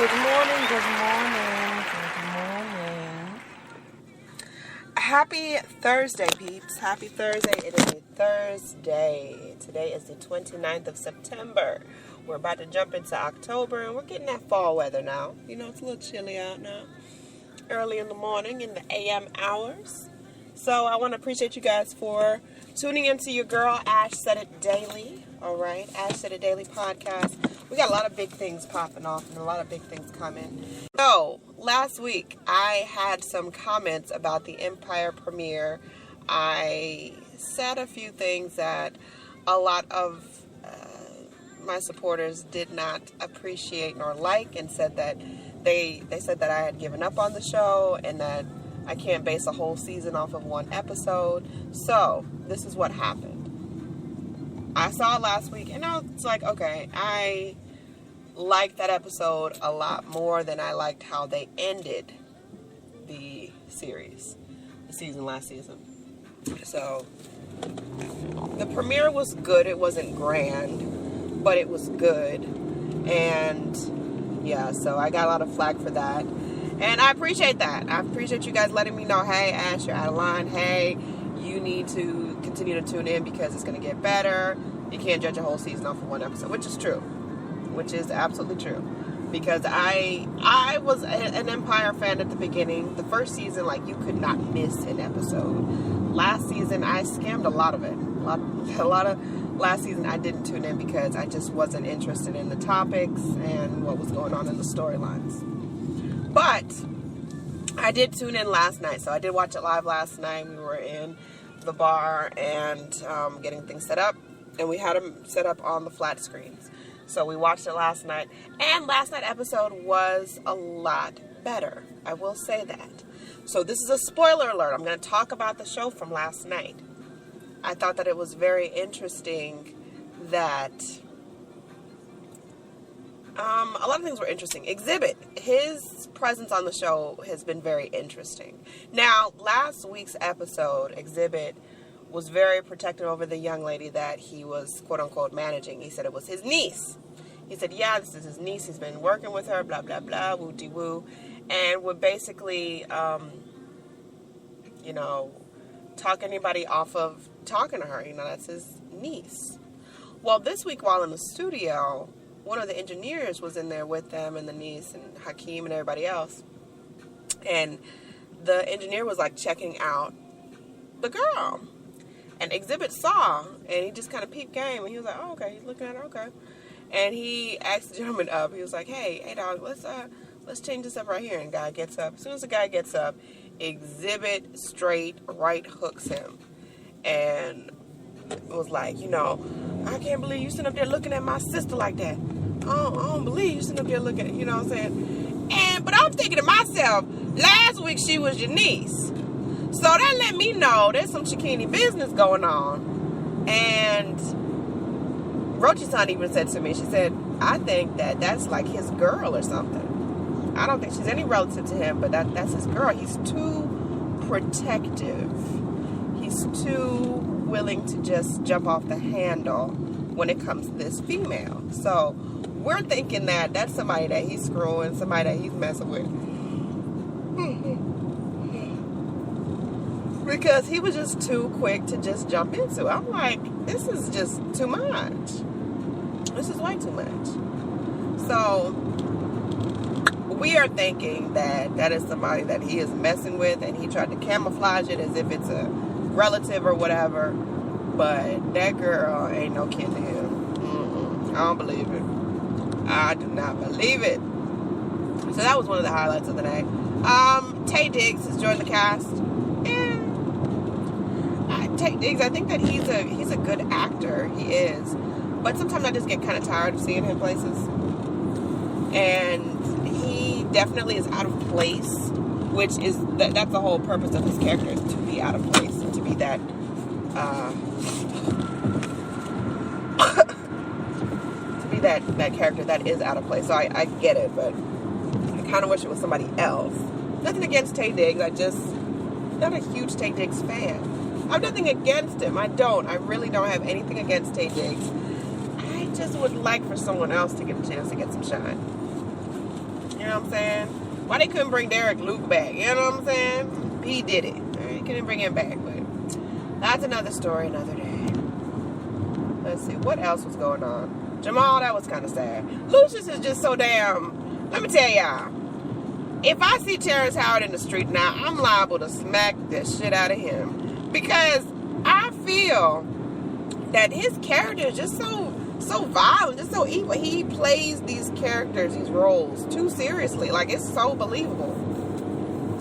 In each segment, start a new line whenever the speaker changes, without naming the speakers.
Good morning, good morning, good morning. Happy Thursday, peeps. Happy Thursday. It is a Thursday. Today is the 29th of September. We're about to jump into October, and we're getting that fall weather now. You know, it's a little chilly out now. Early in the morning, in the AM hours. So I want to appreciate you guys for tuning into your girl, Ash Said It Daily. All right, Ash Said It Daily podcast. We got a lot of big things popping off and a lot of big things coming. So, last week, I had some comments about the Empire premiere. I said a few things that a lot of my supporters did not appreciate nor like, and said that they said that I had given up on the show and that I can't base a whole season off of one episode. So, this is what happened. I saw it last week, and I was like, okay, I liked that episode a lot more than I liked how they ended the series, the season last season. So, the premiere was good. It wasn't grand, but it was good. And, yeah, so I got a lot of flack for that. And I appreciate that. I appreciate you guys letting me know, hey, Ash, you're out of line. Hey, you need to continue to tune in because it's going to get better. You can't judge a whole season off of one episode, which is true. Which is absolutely true. Because I was an Empire fan at the beginning. The first season, like, you could not miss an episode. Last season, I skimmed a lot of it. A lot of last season, I didn't tune in because I just wasn't interested in the topics and what was going on in the storylines. But I did tune in last night. So I did watch it live last night. We were in the bar and getting things set up. And we had them set up on the flat screens. So we watched it last night. And last night's episode was a lot better. I will say that. So this is a spoiler alert. I'm going to talk about the show from last night. I thought that it was very interesting that a lot of things were interesting. Exhibit, his presence on the show has been very interesting. Now, last week's episode, Exhibit was very protective over the young lady that he was, quote-unquote, managing. He said it was his niece. He said, yeah, this is his niece. He's been working with her, blah, blah, blah, woo-de-woo. And would basically, talk anybody off of talking to her. You know, that's his niece. Well, this week while in the studio, one of the engineers was in there with them and the niece and Hakeem and everybody else. And the engineer was, like, checking out the girl. And Exhibit saw, and he just kind of peeped game, and he was like, oh, okay, he's looking at her, okay. And he asked the gentleman up. He was like, hey, dog, let's change this up right here. And the guy gets up. As soon as the guy gets up, Exhibit straight right hooks him. And was like, I can't believe you sitting up there looking at my sister like that. I don't believe you sitting up there looking at, you know what I'm saying? But I'm thinking to myself, last week she was your niece. So that let me know there's some Shikini business going on. And Rochi-san even said to me, she said, I think that that's like his girl or something. I don't think she's any relative to him, but that's his girl. He's too protective. He's too willing to just jump off the handle when it comes to this female. So we're thinking that that's somebody that he's screwing, somebody that he's messing with. Because he was just too quick to just jump into it. I'm like, this is just too much. This is way too much. So, we are thinking that that is somebody that he is messing with, and he tried to camouflage it as if it's a relative or whatever. But that girl ain't no kin to him. I don't believe it. I do not believe it. So that was one of the highlights of the night. Taye Diggs has joined the cast. Taye Diggs, I think that he's a good actor. He is. But sometimes I just get kind of tired of seeing him places. And he definitely is out of place, which is, that's the whole purpose of his character, is to be out of place and to be that, that character that is out of place. So I get it, but I kind of wish it was somebody else. Nothing against Taye Diggs. I'm not a huge Taye Diggs fan. I have nothing against him. I really don't have anything against Taye Diggs. I just would like for someone else to get a chance to get some shine. You know what I'm saying? Why they couldn't bring Derek Luke back? You know what I'm saying? He did it. He couldn't bring him back, but that's another story, another day. Let's see, what else was going on? Jamal, that was kind of sad. Lucius is just so damn... Let me tell y'all. If I see Terrence Howard in the street now, I'm liable to smack the shit out of him. Because I feel that his character is just so violent, just so evil. He plays these characters, these roles, too seriously. Like, it's so believable.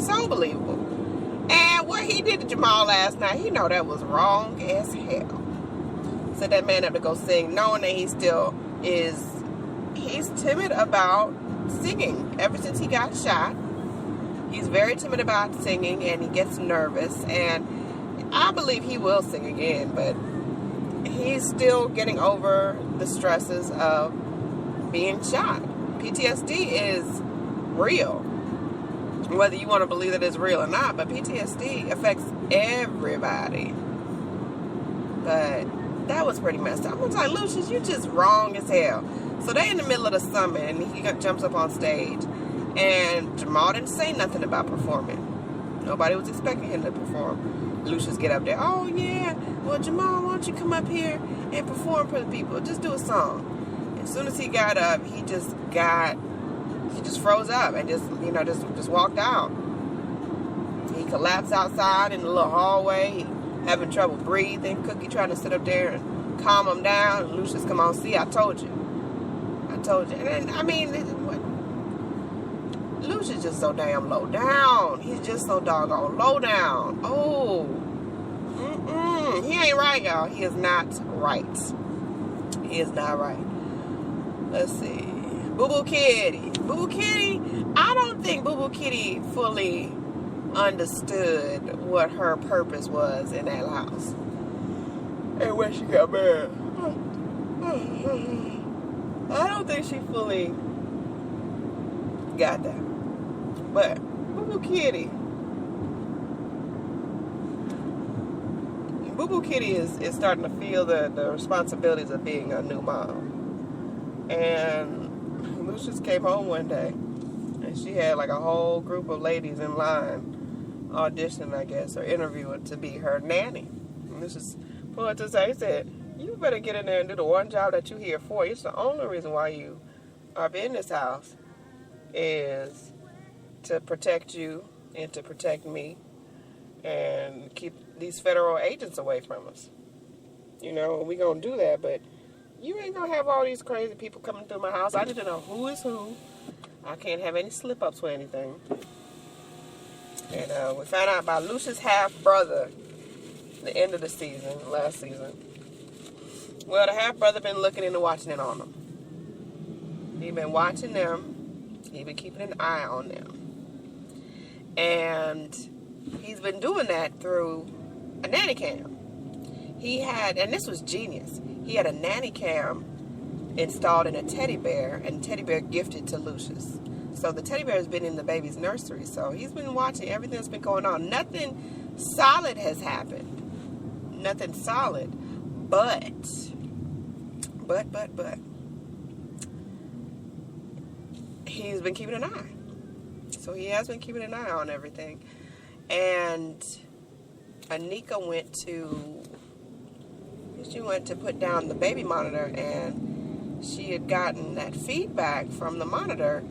So believable. And what he did to Jamal last night, he know that was wrong as hell. Set that man up to go sing, knowing that he still is... He's timid about singing. Ever since he got shot, he's very timid about singing, and he gets nervous. And I believe he will sing again, but he's still getting over the stresses of being shot. PTSD is real, whether you want to believe that it's real or not, but PTSD affects everybody. But that was pretty messed up. I'm like, Lucius, you just wrong as hell. So they in the middle of the summit, and he jumps up on stage, and Jamal didn't say nothing about performing. Nobody was expecting him to perform. Lucius get up there, oh yeah, well Jamal, why don't you come up here and perform for the people? Just do a song. As soon as he got up, he just froze up and just walked out. He collapsed outside in the little hallway, having trouble breathing. Cookie trying to sit up there and calm him down. And Lucius, come on, see, I told you. And then, I mean, Lucius just so damn low down. He's just so doggone low down. Oh, he ain't right, y'all. He is not right. He is not right. Let's see. Boo Boo Kitty. Boo Boo Kitty. I don't think Boo Boo Kitty fully understood what her purpose was in that house and when she got married. I don't think she fully got that. But Boo Boo Kitty is starting to feel the responsibilities of being a new mom. And Lucius came home one day, and she had like a whole group of ladies in line auditioning, I guess, or interviewing to be her nanny. And Lucius pulled her to the side. He said, you better get in there and do the one job that you're here for. It's the only reason why you are in this house is to protect you and to protect me and keep these federal agents away from us. You know, we gonna do that, but you ain't gonna have all these crazy people coming through my house. I need to know who is who. I can't have any slip-ups or anything. And we found out about Lucius' half-brother the end of the season, last season. Well, the half-brother been looking into watching it on them. He been watching them. He been keeping an eye on them. And he's been doing that through a nanny cam. He had, and this was genius, he had a nanny cam installed in a teddy bear, and teddy bear gifted to Lucius. So the teddy bear has been in the baby's nursery. So he's been watching everything that's been going on. Nothing solid has happened. Nothing solid. But. He's been keeping an eye. So he has been keeping an eye on everything. And Anika went to put down the baby monitor, and she had gotten that feedback from the monitor,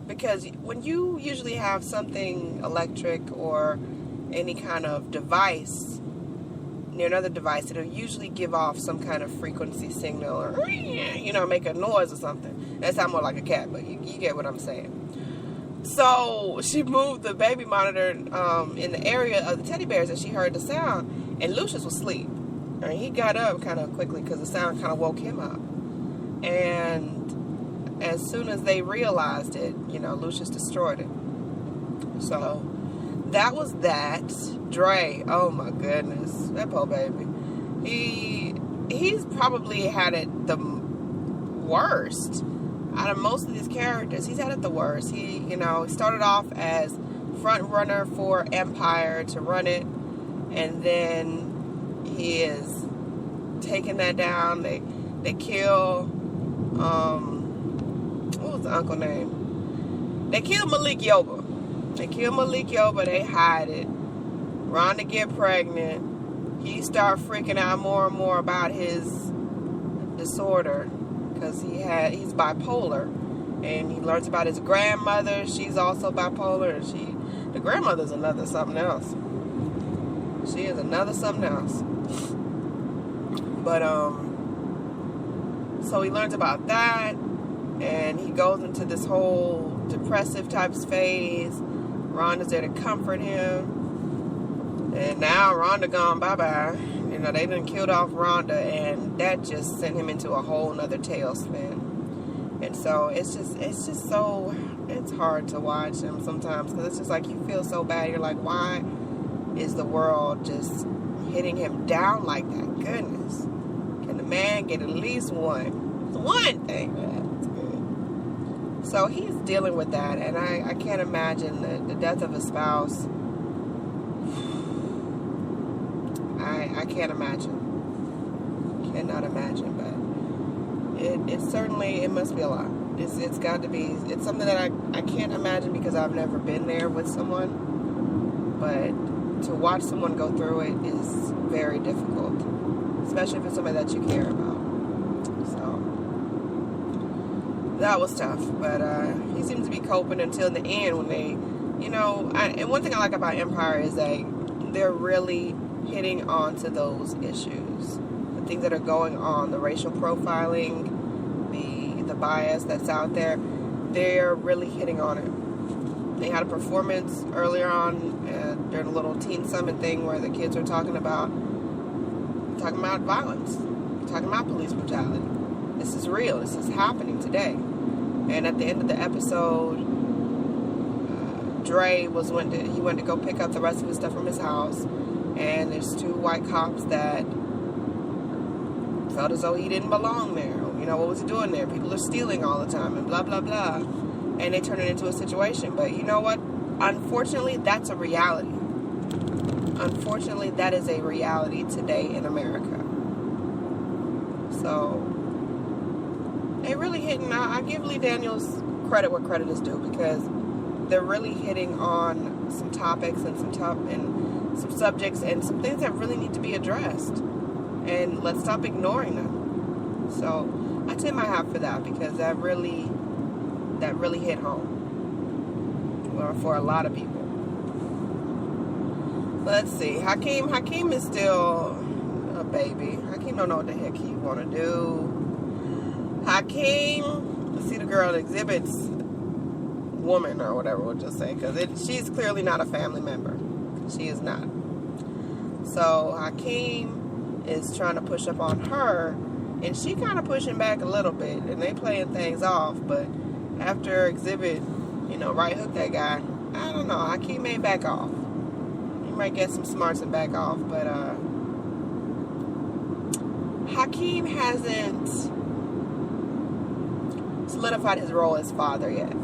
because when you usually have something electric or any kind of device near another device, it'll usually give off some kind of frequency signal or, make a noise or something. That sounds more like a cat, but you get what I'm saying. So she moved the baby monitor in the area of the teddy bears, and she heard the sound, and Lucius was asleep. And he got up kind of quickly because the sound kind of woke him up. And as soon as they realized it, Lucius destroyed it. So that was that. Dre, oh my goodness, that poor baby. He's probably had it the worst out of most of these characters. He's had it the worst. He started off as front runner for Empire to run it, and then he is taking that down. They kill, what was the uncle name? They killed Malik Yoba. They hide it. Rhonda get pregnant. He start freaking out more and more about his disorder because he's bipolar, and he learns about his grandmother. She's also bipolar, and the grandmother's another something else. She is another something else. But so he learns about that, and he goes into this whole depressive type phase. Rhonda's there to comfort him. And now Rhonda gone bye-bye. You know, they done killed off Rhonda, and that just sent him into a whole nother tailspin. And so it's hard to watch him sometimes, because it's just like you feel so bad. You're like, why is the world just hitting him down like that? Goodness. Can the man get at least one thing? That's good. So he's dealing with that, and I can't imagine the death of a spouse. I can't imagine. Cannot imagine, but it certainly, it must be a lot. It's got to be. It's something that I can't imagine because I've never been there with someone. But to watch someone go through it is very difficult, especially if it's somebody that you care about. So that was tough, but he seems to be coping until the end when they, and one thing I like about Empire is they're really hitting on to those issues, the things that are going on, the racial profiling, the bias that's out there. They're really hitting on it. They had a performance earlier on during a little teen summit thing where the kids were talking about violence, talking about police brutality. This is real. This is happening today. And at the end of the episode, Dre went to go pick up the rest of his stuff from his house. And there's two white cops that felt as though he didn't belong there. What was he doing there? People are stealing all the time and blah, blah, blah. And they turn it into a situation. But you know what? Unfortunately, that's a reality. Unfortunately, that is a reality today in America. So, they really hitting. I give Lee Daniels credit where credit is due, because they're really hitting on some topics and some subjects and some things that really need to be addressed, and let's stop ignoring them. So I tip my hat for that, because that really hit home for a lot of people. Let's see, Hakeem is still a baby. Hakeem don't know what the heck he want to do. Hakeem, let's see the girl that exhibits woman or whatever we'll just say, because she's clearly not a family member. She is not. So Hakeem is trying to push up on her, and she kind of pushing back a little bit, and they playing things off. But after Exhibit, right hook that guy, I don't know. Hakeem may back off. He might get some smarts and back off. But Hakeem hasn't solidified his role as father yet.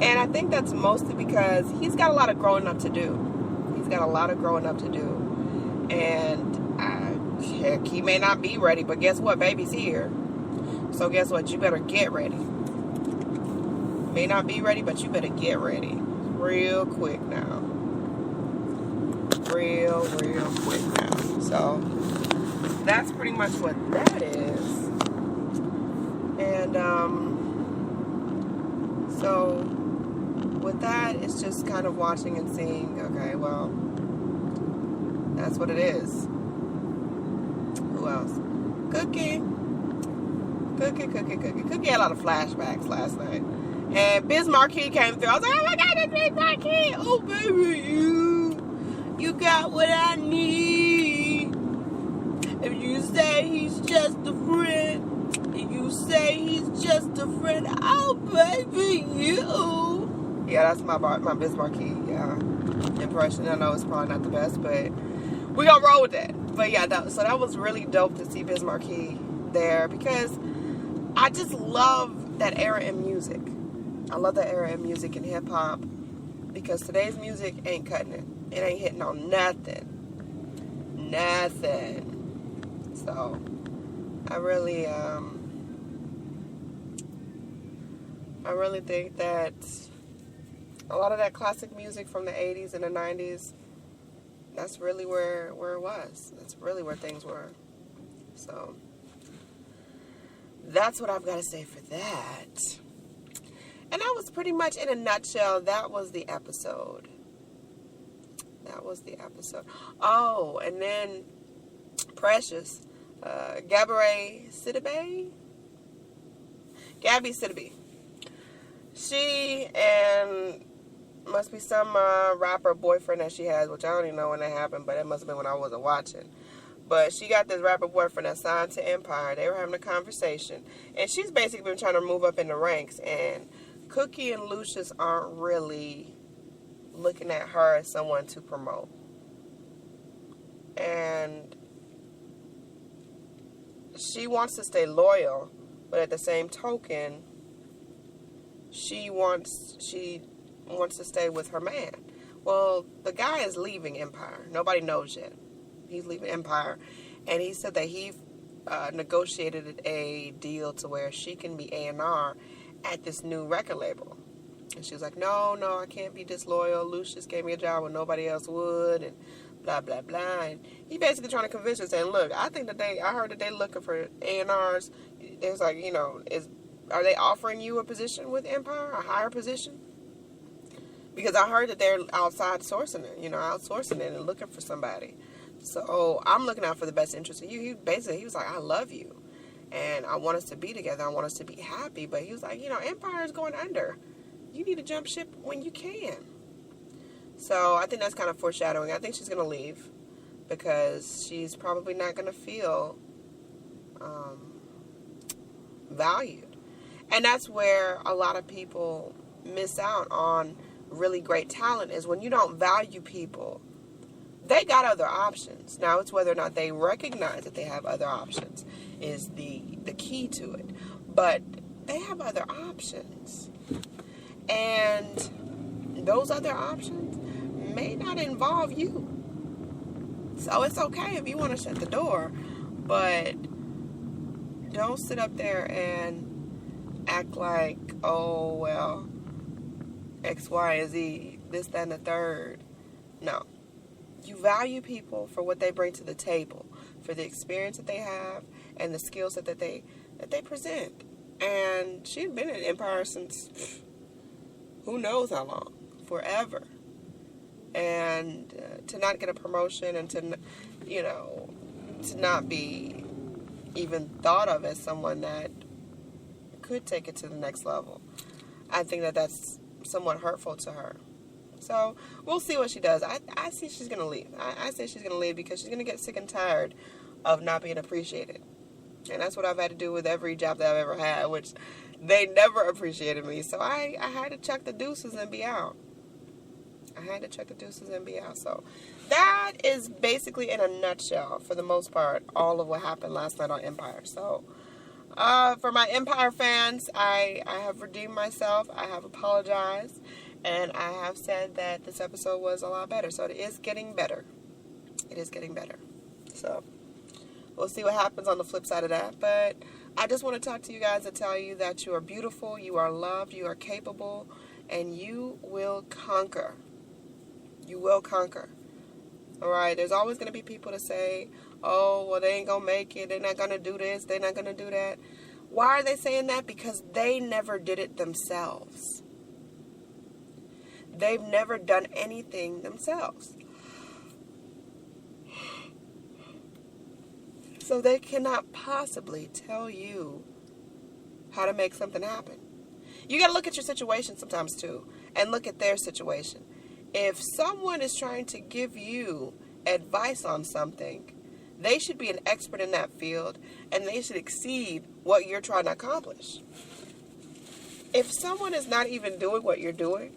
And I think that's mostly because he's got a lot of growing up to do. And heck, he may not be ready, but guess what? Baby's here. So guess what? You better get ready. May not be ready, but you better get ready. Real quick now. Real quick now. So that's pretty much what that is. And so with that, it's just kind of watching and seeing, okay, well, that's what it is. Who else? Cookie had a lot of flashbacks last night. And Biz Marquee came through. I was like, oh my God, it's Biz Marquee. Oh, baby, you got what I need. If you say he's just a friend, oh, baby, you. Yeah, that's my Biz Marquee impression. I know it's probably not the best, but we gonna roll with that. But yeah, so that was really dope to see Biz Marquee there, because I just love that era in music. I love that era in music and hip hop, because today's music ain't cutting it. It ain't hitting on nothing. So I really I really think that a lot of that classic music from the 80s and the 90s, that's really where it was. That's really where things were. So, that's what I've got to say for that. And that was pretty much, in a nutshell, that was the episode. Oh, and then Precious, Gabby Sidibe. She and must be some rapper boyfriend that she has, which I don't even know when that happened, but it must have been when I wasn't watching. But she got this rapper boyfriend that signed to Empire. They were having a conversation, and she's basically been trying to move up in the ranks, and Cookie and Lucius aren't really looking at her as someone to promote. And she wants to stay loyal, but at the same token, she wants to stay with her man. Well, the guy is leaving Empire. Nobody knows yet. He's leaving Empire, and he said that he negotiated a deal to where she can be A&R at this new record label. And she was like, no, I can't be disloyal. Lucius gave me a job when nobody else would, and blah, blah, blah. And he basically trying to convince her, saying, look, I heard that they looking for A&Rs. It's like, are they offering you a position with Empire, a higher position? Because I heard that they're outsourcing it and looking for somebody. So I'm looking out for the best interest of you. He was like, I love you, and I want us to be together. I want us to be happy. But he was like, Empire is going under. You need to jump ship when you can. So I think that's kind of foreshadowing. I think she's going to leave because she's probably not going to feel valued. And that's where a lot of people miss out on really great talent, is when you don't value people. They got other options. Now, it's whether or not they recognize that they have other options is the key to it. But they have other options. And those other options may not involve you. So it's okay if you want to shut the door, but don't sit up there and act like, oh, well, X, Y, and Z, this, that, and the third. No. You value people for what they bring to the table, for the experience that they have and the skills that they present. And she's been in Empire since who knows how long, forever. And to not get a promotion and to not be even thought of as someone that could take it to the next level, I think that that's somewhat hurtful to her. So we'll see what she does. I see she's going to leave. I say she's going to leave because she's going to get sick and tired of not being appreciated. And that's what I've had to do with every job that I've ever had, which they never appreciated me. So I had to chuck the deuces and be out. So that is basically, in a nutshell, for the most part, all of what happened last night on Empire. So for my Empire fans, I have redeemed myself. I have apologized. And I have said that this episode was a lot better. So it is getting better. So we'll see what happens on the flip side of that. But I just want to talk to you guys and tell you that you are beautiful, you are loved, you are capable, and you will conquer. You will conquer. All right? There's always going to be people to say, oh, well, they ain't going to make it. They're not going to do this. They're not going to do that. Why are they saying that? Because they never did it themselves. They've never done anything themselves. So they cannot possibly tell you how to make something happen. You got to look at your situation sometimes too, and look at their situation. If someone is trying to give you advice on something, they should be an expert in that field, and they should exceed what you're trying to accomplish. If someone is not even doing what you're doing,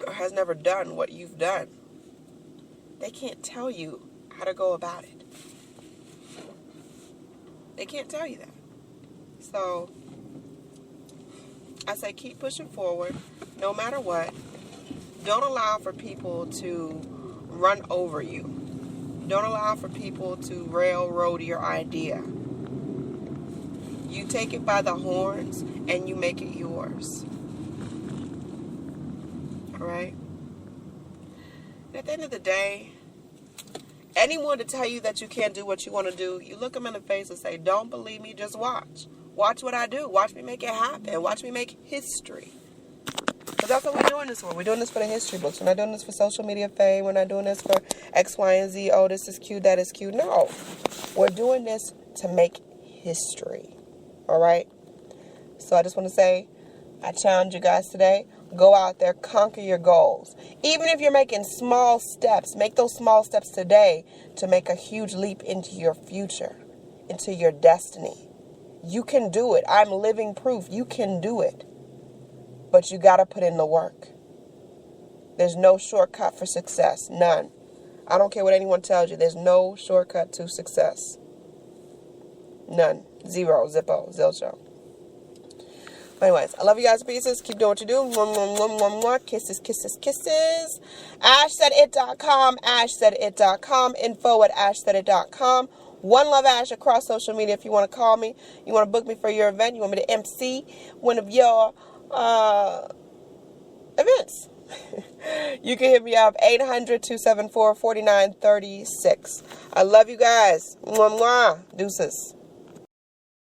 or has never done what you've done, they can't tell you how to go about it. They can't tell you that. So I say keep pushing forward no matter what. Don't allow for people to run over you. Don't allow for people to railroad your idea. You take it by the horns and you make it yours. All right? And at the end of the day, anyone to tell you that you can't do what you want to do, you look them in the face and say, don't believe me, just watch. Watch what I do. Watch me make it happen. Watch me make history. Because that's what we're doing this for. We're doing this for the history books. We're not doing this for social media fame. We're not doing this for X, Y, and Z. Oh, this is cute, that is cute. No. We're doing this to make history. All right? So I just want to say, I challenge you guys today. Go out there, conquer your goals. Even if you're making small steps, make those small steps today to make a huge leap into your future, into your destiny. You can do it. I'm living proof. You can do it. But you got to put in the work. There's no shortcut for success. None. I don't care what anyone tells you. There's no shortcut to success. None. Zero. Zippo. Zilcho. Anyways, I love you guys to pieces. Keep doing what you do. Mwah. Kisses, kisses, kisses. ashsaidit.com. ashsaidit.com. info@ashsaidit.com. One Love Ash across social media if you want to call me. You want to book me for your event. You want me to MC one of your events. You can hit me up 800-274-4936. I love you guys. Mwah, mwah. Deuces.